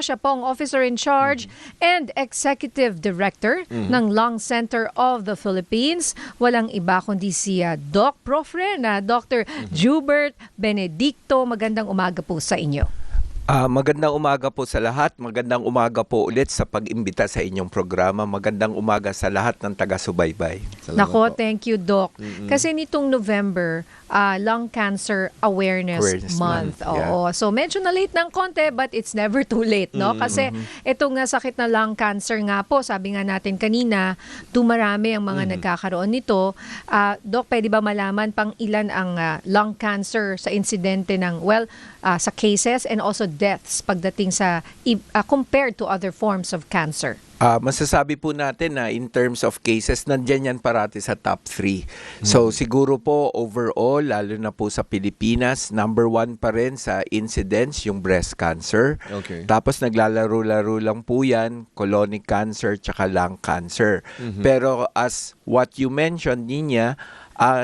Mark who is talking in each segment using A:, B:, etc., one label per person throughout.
A: Siya pong Officer in Charge and Executive Director ng Lung Center of the Philippines. Walang iba kundi si Doc Profre na Dr. Jubert Benedicto. Magandang umaga po sa inyo.
B: Magandang umaga po sa lahat. Magandang umaga po ulit sa pag-imbita sa inyong programa. Magandang umaga sa lahat ng taga-subaybay.
A: Nako, thank you, Doc. Kasi nitong November, Lung Cancer Awareness Month.
B: Yeah.
A: Oo. So medyo na-late ng konti but it's never too late, no? Kasi itong sakit na lung cancer nga po, sabi nga natin kanina, dumarami ang mga nagkakaroon nito. Doc, pwede ba malaman pang ilan ang lung cancer sa insidente ng, sa cases and also deaths pagdating sa compared to other forms of cancer?
B: Masasabi po natin na in terms of cases, nandyan yan parati sa top 3. So siguro po overall, lalo na po sa Pilipinas, number 1 pa rin sa incidence yung breast cancer.
C: Okay.
B: Tapos naglalaro-laro lang po yan, colonic cancer tsaka lung cancer. Pero as what you mentioned, Ninya,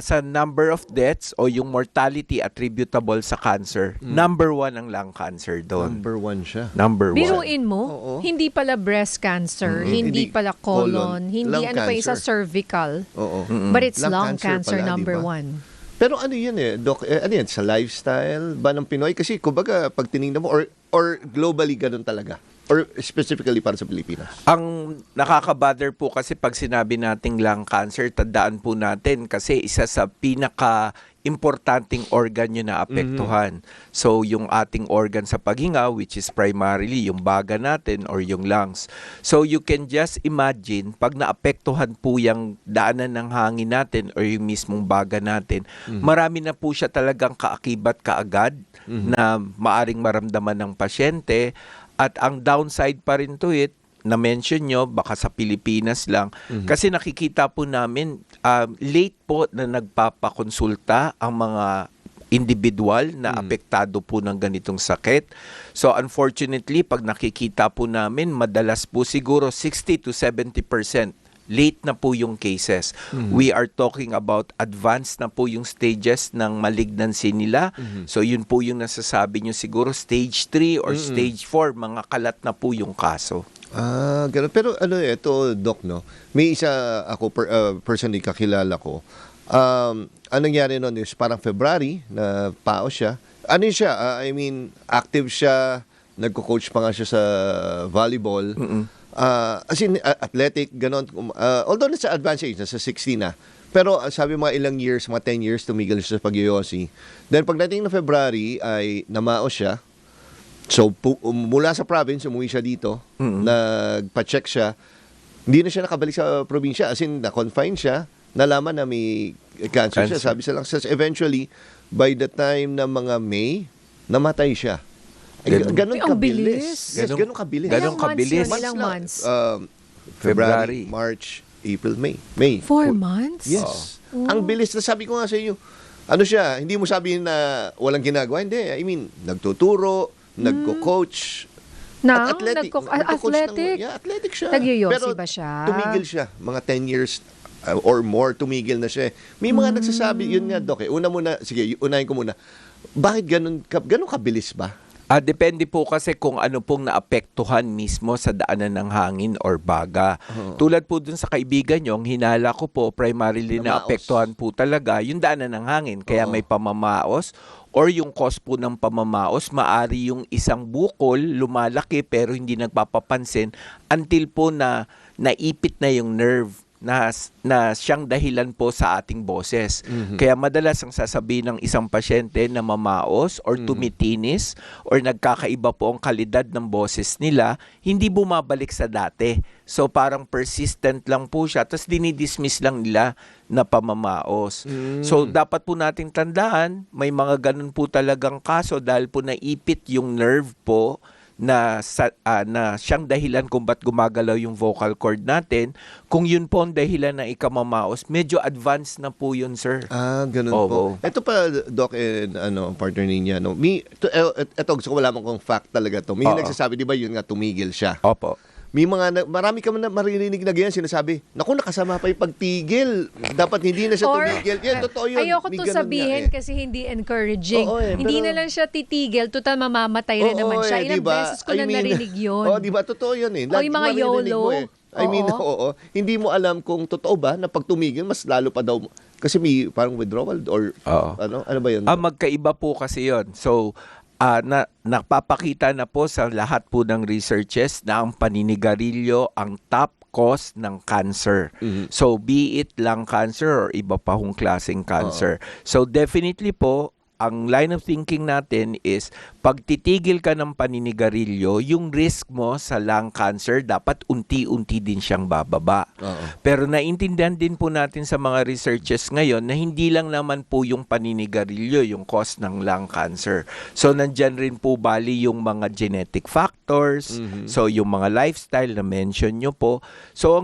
B: sa number of deaths o yung mortality attributable sa cancer, number 1 ang lung cancer doon.
C: Number 1 siya.
B: Number 1.
A: Biruin mo,
C: Oo.
A: hindi pala breast cancer, hindi
C: Hindi
A: pala colon,
C: colon.
A: hindi
C: Lung
A: ano pa isa,
C: cancer.
A: cervical.
C: Oo.
A: But it's
C: Lung
A: lung cancer
C: pala,
A: number
C: diba?
A: 1.
C: Pero ano yan Doc? Ano yan? Sa lifestyle ba ng Pinoy? Kasi kumbaga, pag tinignan mo, or globally ganun talaga? Or specifically para sa Pilipinas?
B: Ang nakaka-bother po kasi pag sinabi nating lung cancer, tandaan po natin kasi isa sa pinaka-importanting organ yun na apektuhan. So yung ating organ sa paghinga, which is primarily yung baga natin or yung lungs. So you can just imagine, pag naapektuhan po yung daanan ng hangin natin or yung mismong baga natin, marami na po siya talagang kaakibat kaagad na maaring maramdaman ng pasyente. At ang downside pa rin to it, na-mention nyo, baka sa Pilipinas lang, kasi nakikita po namin, late po na nagpapakonsulta ang mga individual na apektado po ng ganitong sakit. So unfortunately, pag nakikita po namin, madalas po siguro 60 to 70% late na po yung cases. We are talking about advanced na po yung stages ng malignancy nila. So yun po yung nasasabi nyo siguro stage 3 or stage 4, mga kalat na po yung kaso.
C: Ganun. Pero ano ito, Doc, no? May isa ako, personally kakilala ko. Anong nangyari noon is parang February na pao siya. Ano siya? I mean, active siya. Nagko-coach pa nga siya sa volleyball. As in, athletic, ganon. Although nasa advanced age, nasa 60 na. Pero sabi mga ilang years, mga 10 years, tumigil siya sa pag-yoyosi. Then pagdating ng February, ay namaos siya. So, mula sa province, umuwi siya dito. Nagpa-check siya. Hindi na siya nakabalik sa probinsya. As in, na-confine siya. Nalaman na may cancer siya. Sabi siya lang, eventually, by the time na mga May, namatay siya. Ganun
A: Ang
C: kabilis.
A: bilis.
C: Yes, ganun kabilis.
B: Ganun
A: Ilang
B: kabilis.
A: months yun? Ilang months?
C: February, March, April, May.
A: 4 months?
C: Yes. Ang bilis na sabi ko nga sa inyo. Ano siya, hindi mo sabihin na walang ginagawa. Hindi. I mean, nagtuturo, nagko-coach.
A: Na?
C: Athletic.
A: Athletic?
C: Athletic siya.
A: Nagyoyosi
C: Pero
A: ba siya?
C: tumigil siya. Mga 10 years or more, tumigil na siya. May mga nagsasabi, yun nga, Doc. Unahin ko muna. Bakit ganun kabilis ba?
B: Depende po kasi kung ano pong naapektuhan mismo sa daanan ng hangin or baga. Tulad po dun sa kaibigan nyo, ang hinala ko po, primarily naapektuhan po talaga yung daanan ng hangin. Kaya may pamamaos or yung cause po ng pamamaos, maari yung isang bukol lumalaki pero hindi nagpapapansin until po na naipit na yung nerve na siyang dahilan po sa ating boses. Kaya madalas ang sasabihin ng isang pasyente na mamaos or tumitinis or nagkakaiba po ang kalidad ng boses nila, hindi bumabalik sa dati. So parang persistent lang po siya, tapos dinidismiss lang nila na pamamaos. So dapat po nating tandaan, may mga ganun po talagang kaso dahil po naipit yung nerve po na siyang dahilan kung ba't gumagalaw yung vocal cord natin. Kung yun po ang dahilan na ikamamaos, medyo advanced na po yun, sir.
C: Ganun po. Ito pa, Doc, partner niya, no? Ito, gusto ko wala kong fact talaga to. May nagsasabi, di ba yun nga, tumigil siya.
B: Opo.
C: marami ka na maririnig na ganyan sinasabi, naku, nakasama pa yung pagtigil. Dapat hindi na siya
A: Or,
C: tumigil. Yan, totoo yun.
A: ayoko
C: May
A: to
C: ganun
A: sabihin
C: nga, eh.
A: kasi hindi encouraging.
C: Oo,
A: Hindi
C: pero-
A: na lang siya titigil, total mamamatay rin naman siya. Ilang
C: diba?
A: beses ko na narinig yun.
C: Diba? Totoo yun eh.
A: O, yung mga
C: Maririnig
A: YOLO.
C: mo eh. Oo. Hindi mo alam kung totoo ba na pag tumigil, mas lalo pa daw. Kasi may parang withdrawal or
B: Oo.
C: ano ba yun?
B: Magkaiba po kasi yon. So, napapakita na po sa lahat po ng researches na ang paninigarilyo ang top cause ng cancer. So, be it lung cancer or iba pa hong klaseng cancer. So, definitely po, ang line of thinking natin is pag titigil ka ng paninigarilyo, yung risk mo sa lung cancer dapat unti-unti din siyang bababa. Pero naintindihan din po natin sa mga researches ngayon na hindi lang naman po yung paninigarilyo yung cause ng lung cancer. So nandyan rin po bali yung mga genetic factors, so yung mga lifestyle na mention nyo po. So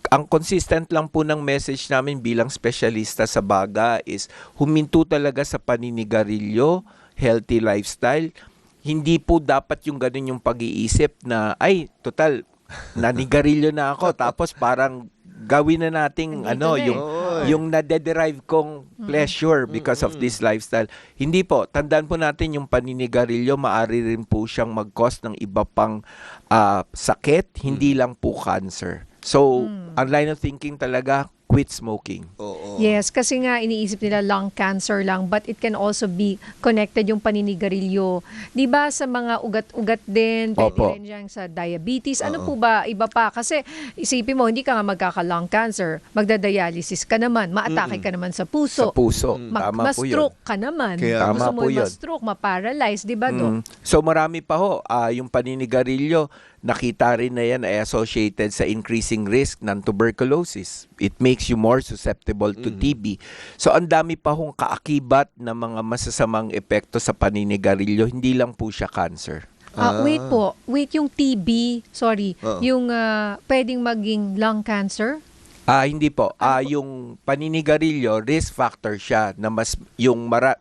B: ang consistent lang po ng message namin bilang spesyalista sa baga is huminto talaga sa paninigarilyo, healthy lifestyle. Hindi po dapat yung ganun yung pag-iisip na, ay, total, nanigarilyo na ako. Tapos parang gawin na nating yung nade-derive kong pleasure because of this lifestyle. Hindi po. Tandaan po natin yung paninigarilyo, maaari rin po siyang mag-cause ng iba pang sakit, hindi lang po cancer. So, ang line of thinking talaga, quit smoking.
A: Yes, kasi nga iniisip nila lung cancer lang, but it can also be connected yung paninigarilyo. 'Di ba sa mga ugat-ugat din, pwede
B: Opo.
A: rin yan sa diabetes. Ano po ba iba pa? Kasi isipin mo, hindi ka nga magkaka-lung cancer, magda-dialysis ka naman, maatake ka naman sa puso.
B: Sa puso. Tama po yun.
A: Ma-stroke ka naman.
C: Kaya
A: Gusto
B: Tama
A: mo
B: po yun.
A: ma-stroke, ma-paralyze, 'di ba, Dok?
B: So marami pa ho, yung paninigarilyo, nakita rin na yan ay associated sa increasing risk ng tuberculosis. It makes you more susceptible to TB. So ang dami pa hong kaakibat na mga masasamang epekto sa paninigarilyo, hindi lang po siya cancer.
A: Wait yung TB, yung pwedeng maging lung cancer?
B: Hindi po. Yung paninigarilyo, risk factor siya na mas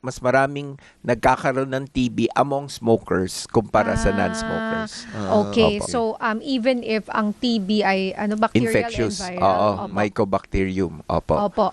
B: mas maraming nagkakaroon ng TB among smokers kumpara sa non-smokers.
A: Okay,
B: Opo.
A: so even if ang TB ay bacterial
B: Infectious.
A: and viral. Opo.
B: Mycobacterium.
A: Opo.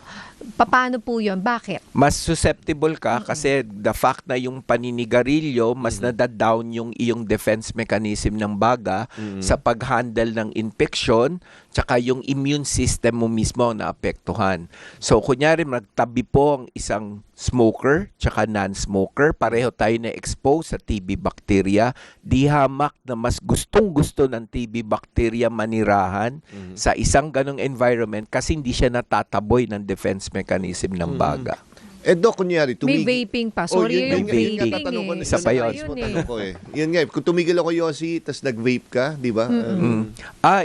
A: Paano po 'yon? Bakit?
B: Mas susceptible ka kasi the fact na yung paninigarilyo, mas nadadown yung iyong defense mechanism ng baga sa pag-handle ng infection, tsaka yung immune system mo mismo ang naapektuhan. So, kunyari, magtabi po ang isang smoker tsaka non-smoker, pareho tayo na-expose sa TB bacteria, di hamak na mas gustong-gusto ng TB bacteria manirahan sa isang ganong environment kasi hindi siya natataboy ng defense mechanism ng baga.
C: Doc, kunyari,
A: May
C: tumigil.
A: vaping pa. Sorry, yung
B: vaping.
A: vaping
C: Tatanong ko
A: eh.
B: Isa pa yun.
C: Tanong ko eh. Yun nga, kung tumigil ako, Yossi, tas nag-vape ka, di ba?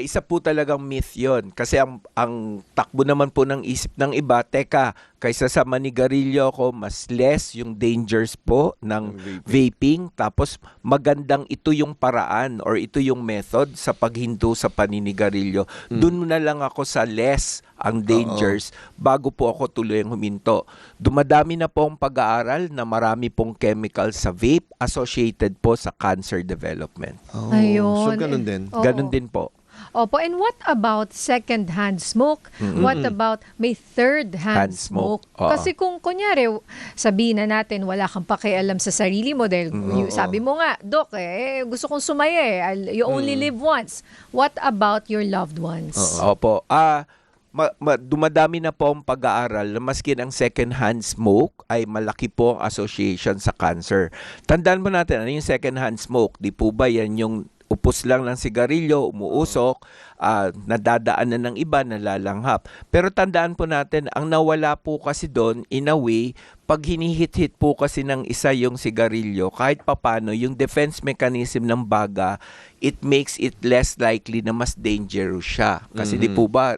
B: Isa po talagang myth yun. Kasi ang takbo naman po ng isip ng iba, teka, kaysa sa manigarilyo ko, mas less yung dangers po ng vaping. Tapos magandang ito yung paraan or ito yung method sa paghinto sa paninigarilyo. Doon na lang ako sa less ang dangers bago po ako tuloy ang huminto. Dumadami na po ang pag-aaral na marami pong chemicals sa vape associated po sa cancer development.
A: Ayun.
C: So, ganun din.
A: Oo.
B: Ganun din po.
A: Opo, and what about second-hand smoke? What about may third-hand
B: Hand smoke.
A: smoke?
B: Oo.
A: Kasi kung kunyari, sabihin na natin, wala kang pakialam sa sarili mo dahil sabi mo nga, Dok, gusto kong sumaya you only live once. What about your loved ones?
B: Opo. Dumadami na po ang pag-aaral na maski ang second-hand smoke ay malaki po ang association sa cancer. Tandaan mo natin, ano yung second-hand smoke? Di po ba yan yung upos lang ng sigarilyo, umuusok, nadadaan na ng iba, nalalanghap. Pero tandaan po natin, ang nawala po kasi doon, in a way, pag hinihit-hit po kasi ng isa yung sigarilyo, kahit papano, yung defense mechanism ng baga, it makes it less likely na mas dangerous siya. Kasi di po ba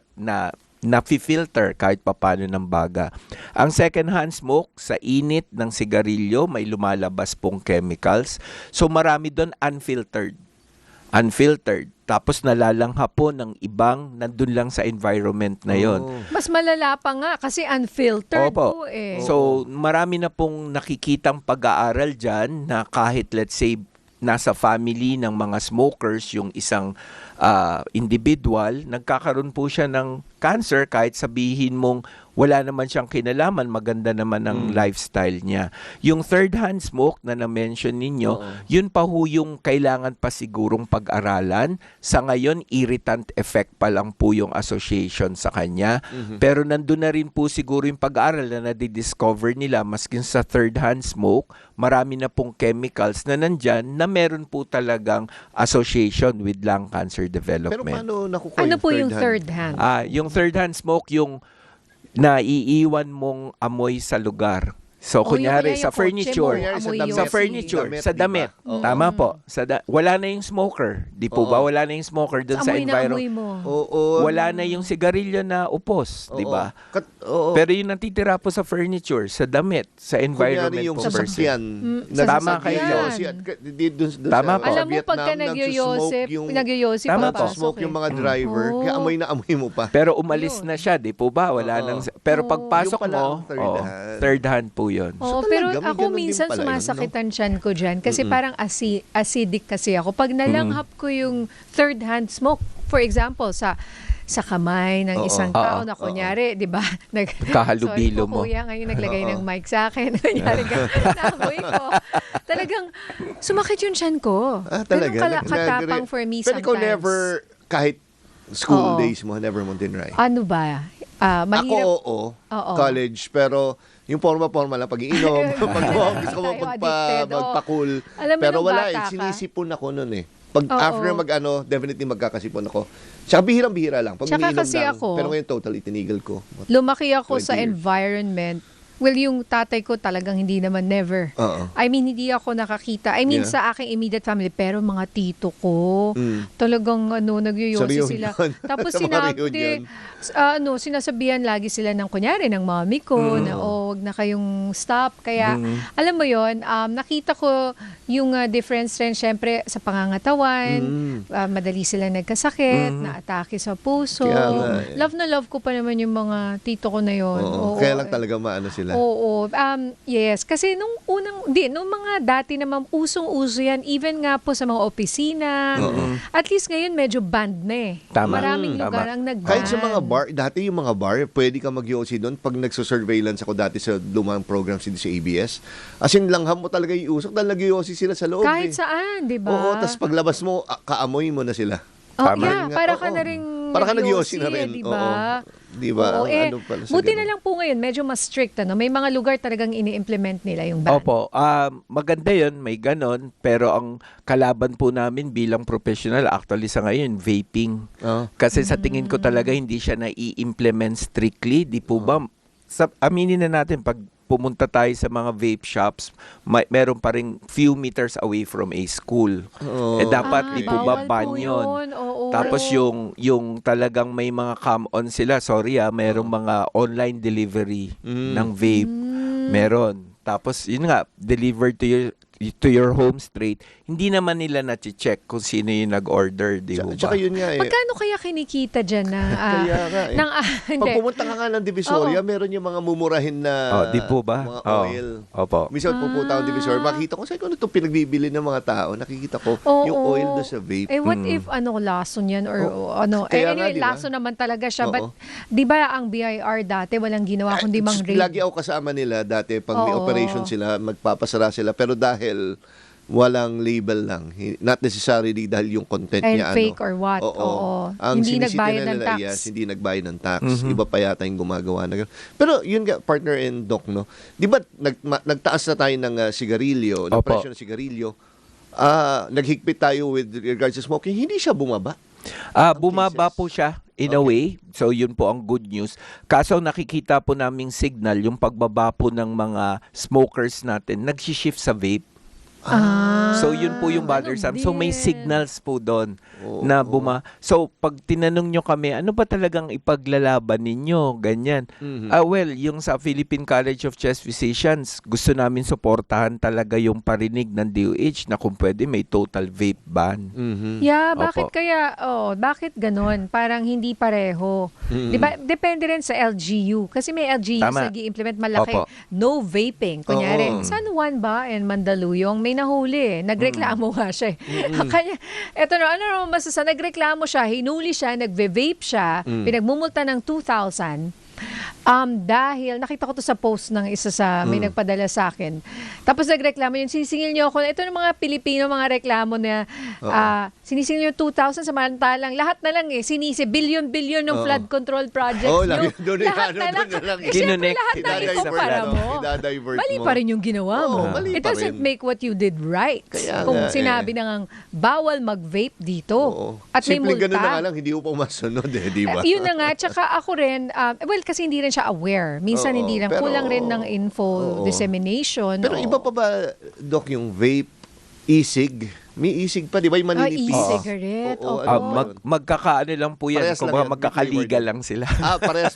B: na-filter kahit papano ng baga. Ang second-hand smoke, sa init ng sigarilyo, may lumalabas pong chemicals. So marami doon unfiltered. Tapos nalalanghap po ng ibang nandun lang sa environment na yon.
A: Mas malala pa nga kasi unfiltered po
B: Opo.
A: eh.
B: So marami na pong nakikitang pag-aaral dyan na kahit let's say nasa family ng mga smokers yung isang individual, nagkakaroon po siya ng cancer kahit sabihin mong wala naman siyang kinalaman, maganda naman ang lifestyle niya. Yung third hand smoke na na-mention ninyo, yun pa ho yung kailangan pa sigurong pag-aralan. Sa ngayon, irritant effect pa lang po yung association sa kanya. Pero nandun na rin po siguro yung pag-aaral na nadidiscover nila, maskin sa third hand smoke, marami na pong chemicals na nandyan na meron po talagang association with lung cancer
C: Pero
B: development.
C: paano nakukuha
A: Ano
C: yung
A: po yung
C: third
A: third hand?
B: Yung third hand smoke, yung naiiwan mong amoy sa lugar. So,
A: O, yung
B: kunyari,
A: kaya
B: sa
A: yung kotse
B: furniture,
A: mo,
C: Kunyari, sa
A: amoy
C: damit.
A: yun.
B: sa furniture,
C: Damit,
B: sa
C: di ba?
B: damit.
C: Oo.
B: Tama po. Wala na yung smoker. Di po
C: Oo.
B: ba? Wala na yung smoker dun sa
A: Amoy na amoy
B: environment.
A: mo.
C: Oo.
B: Wala na yung sigarilyo na upos. Di ba?
C: Oo.
B: Pero yung natitira po sa furniture, sa damit, sa environment
C: Kunyari yung
B: po per se.
C: sasakyan.
A: sa
B: Tama
A: sasakyan.
B: kayo. Tama po.
A: Alam mo, pagka nagyoyosip,
B: Tama po.
A: papasok
C: Smoke yung mga driver,
A: Oo.
C: kaya amoy na amoy mo pa.
B: Pero umalis
A: Yun.
B: na siya, di po ba? Wala
C: Oo.
B: nang... Pero pagpasok
C: Yung pala
B: mo,
C: ang third hand.
B: third hand po yun.
A: Oo,
C: So,
A: pero
C: talaga, may
A: ako
C: ganun din
A: minsan
C: pala yun,
A: sumasakitan tiyan ko dyan kasi parang acidic kasi ako. Pag nalanghap ko yung third hand smoke, for example, sa kamay ng
C: Oo.
A: isang tao na kunyari, di ba?
B: Kahalubilo
A: Sorry po,
B: mo.
A: kuya, ngayon naglagay ng mic sa akin. Kunyari ka, naamoy ko. Talagang sumakit yung tiyan ko.
C: Talaga?
A: Ganun katapang for me
C: Pero
A: sometimes.
C: ikaw never, kahit school
A: Oo.
C: days mo, never mo tinry.
A: Ano ba?
C: Ako
A: Mahirap.
C: oo, college, pero yung forma lang, pag-iinom, gusto ko
A: Tayo addicted, oo.
C: magpa-cool.
A: Alam mo
C: Pero
A: nung
C: wala
A: bata ka?
C: sinisipon ako nun eh. Pag
A: Oo.
C: after definitely magkakasipon ako. Tsaka bihirang-bihira lang. Pag
A: Tsaka
C: umiinom
A: kasi
C: lang.
A: ako,
C: Pero ngayon totally tinigil ko.
A: Lumaki ako
C: 20
A: sa
C: years.
A: environment. Well, yung tatay ko talagang hindi naman, never.
C: Oo.
A: I mean, hindi ako nakakita. I mean,
C: Yeah.
A: sa aking immediate family. Pero mga tito ko, talagang nagyoyosi
C: Sa reunion.
A: sila. Tapos
C: Sa mga reunion.
A: sinasabihan lagi sila ng kunyari ng mommy ko na wag na kayong stop. Kaya, alam mo yon, nakita ko yung difference rin syempre sa pangangatawan. Madali sila nagkasakit, na-atake sa puso.
C: Kaya nga, eh.
A: Love na love ko pa naman yung mga tito ko na yon.
C: Oo. Kaya lang talaga maano sila.
A: Oo. Yes. Kasi nung mga dati naman, usong-uso yan. Even nga po sa mga opisina. At least ngayon, medyo banned na eh.
B: Tama.
A: Maraming
B: Tama.
A: lugar ang nag-ban.
C: Kahit sa mga bar, dati yung mga bar, pwede ka mag-yosi doon. Pag nagsusurveillance ako dati sa lumang program sa ABS, as in langham mo talaga yung usok dahil nag-yosi sila sa loob
A: Kahit
C: eh.
A: saan, di ba?
C: Oo, tapos paglabas mo, kaamoy mo na sila.
A: Oh,
B: Tama.
A: yeah, para ka
C: Oo.
A: na rin
C: Para ka nag-yosi
A: nag-yosi
C: na rin.
A: di ba?
C: Oo. Di ba?
A: Oo,
C: Ang ano pala sa
A: buti
C: ganun.
A: na lang po ngayon, medyo mas strict. Ano? May mga lugar talagang ini-implement nila yung ban.
B: Opo, maganda yun, may ganon, pero ang kalaban po namin bilang professional, actually sa ngayon, vaping.
C: Oo.
B: Kasi sa tingin ko talaga hindi siya na-i-implement strictly, di po ba? Aminin na natin, pag pumunta tayo sa mga vape shops, meron pa rin few meters away from a school.
C: Oo.
B: Dapat di po ba
A: bawal
B: ban
A: po
B: yun?
A: Oo.
B: Tapos yung talagang may mga cam-on sila, sorry merong mga online delivery ng vape. Meron. Tapos yun nga, delivered to your home straight. Hindi naman nila na-check kung sino yung nag-order, di ba?
C: Tsaka yun nga eh.
A: Magkano kaya kinikita dyan na...
C: Kaya nga eh.
A: hindi.
C: Pag pumunta ka nga ng Divisoria, meron yung mga mumurahin na
B: di po ba?
C: mga
B: Oo.
C: oil.
B: Opo.
C: Minsan pupunta ako ng Divisoria, makita ko, saan ko itong pinagbibili ng mga tao? Nakikita ko
A: Oo.
C: yung oil doon sa vape.
A: What if Lawson yan or ano?
C: Kaya nga,
A: Anyway,
C: di ba?
A: Lawson naman talaga siya.
C: Oo.
A: But di ba ang BIR dati walang ginawa kundi mang raid?
C: Lagi ako kasama nila dati pag may
A: Oo.
C: operation sila, magpapasara sila. Pero dahil walang label lang, not necessarily dahil yung content
A: And
C: niya
A: fake or what? Oo.
C: Ang
A: Hindi
C: sinisita
A: nagbayad
C: nila,
A: ng tax.
C: yes, hindi nagbayad ng tax. Iba pa yata yung gumagawa na ganun. Pero yun nga, partner and doc, no? Di ba nagtaas na tayo ng sigarilyo, ng
B: Opo.
C: presyo ng sigarilyo, naghigpit tayo with regards to smoking, hindi siya bumaba.
B: Bumaba po siya in a way. So yun po ang good news. Kaso nakikita po naming signal yung pagbaba po ng mga smokers natin, nag-shift sa vape. So yun po yung bothersome. So may signals po doon na So pag tinanong nyo kami, ano ba talagang ipaglalaban ninyo? Ganyan. Well, yung sa Philippine College of Chest Physicians, gusto namin suportahan talaga yung parinig ng DOH na kung pwede may total vape ban.
A: Yeah, bakit
B: Opo.
A: kaya, bakit ganon? Parang hindi pareho. Di ba? Depende rin sa LGU. Kasi may LGUs
B: Tama.
A: nag-i-implement malaki.
B: Opo.
A: No vaping. Kunyari,
C: Oo.
A: San Juan ba and Mandaluyong, may may nahuli. Nagreklamo nga siya. Kanya, eto na, ano naman masasa, nagreklamo siya, hinuli siya, nagve-vape siya, pinagmumulta ng 2,000. Dahil nakita ko to sa post ng isa sa may nagpadala sa akin. Tapos nagreklamo yun, sinisingil niyo ako. Ito ng mga Pilipino, mga reklamo na sinisingil niyo 2,000 samantalang lahat na lang billion ng flood control projects
C: lagi
A: niyo.
C: doon
A: Lahat na lang. Siyempre, lahat na ito para mo. Mali pa rin yung ginawa mo.
C: mali
A: It
C: pa
A: doesn't
C: rin.
A: make what you did right.
C: Kaya
A: Kung
C: nga,
A: sinabi na ngang bawal mag-vape dito. At may
C: Simple ganun na nga
A: multa.
C: lang, hindi mo pa masunod di ba?
A: Yun na nga, tsaka ako rin, well, kasi hindi rin siya aware. Minsan
C: Oo,
A: hindi lang,
C: pero-
A: kulang rin ng info dissemination.
C: Pero iba pa ba, Doc, yung vape, e-cig? May e-cig pa, di ba? Yung maninipis.
A: E-cigarette.
C: Oo,
A: Opo.
C: ano ba yun?
B: Magkakaano lang po yan.
C: Parehas
B: Kung
C: lang yan,
B: magkakaligal
C: flavored.
B: lang sila.
C: Parehas,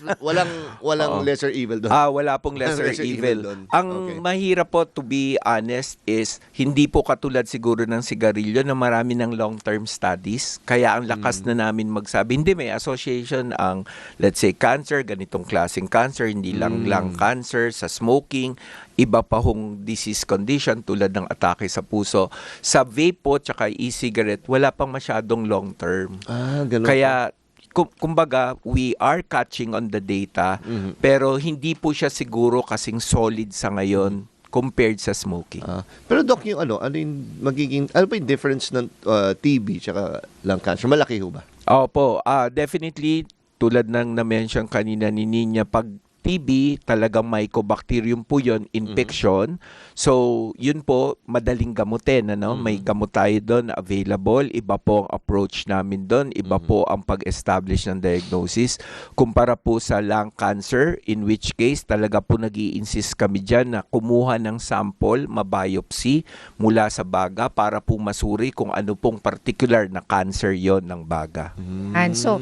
C: walang
B: Oo.
C: lesser evil doon.
B: Wala pong lesser
C: Lesser
B: evil.
C: evil doon.
B: Ang
C: Okay.
B: mahirap po, to be honest, is hindi po katulad siguro ng sigarilyo na marami ng long-term studies. Kaya ang lakas na namin magsabi, hindi, may association ang, let's say, cancer, ganitong klaseng cancer, hindi lang lung cancer, sa smoking, iba pa hong disease condition tulad ng atake sa puso. Sa vape po, tsaka e-cigarette, wala pang masyadong long-term.
C: Ganun.
B: Kaya, kumbaga, we are catching on the data, pero hindi po siya siguro kasing solid sa ngayon compared sa smoking.
C: Pero Doc, yung ano yung magiging, ano pa yung difference ng TB tsaka lung cancer? Malaki ho ba?
B: Opo, definitely, tulad ng na-mention kanina ni Ninya, pag TB, talagang mycobacterium po yun, infection. So, yun po, madaling gamutin. May gamot tayo doon available. Iba po ang approach namin doon. Iba po ang pag-establish ng diagnosis. Kumpara po sa lung cancer, in which case, talaga po nag-i-insist kami dyan na kumuha ng sample, mabiopsy mula sa baga para po masuri kung ano pong particular na cancer yon ng baga.
A: And so,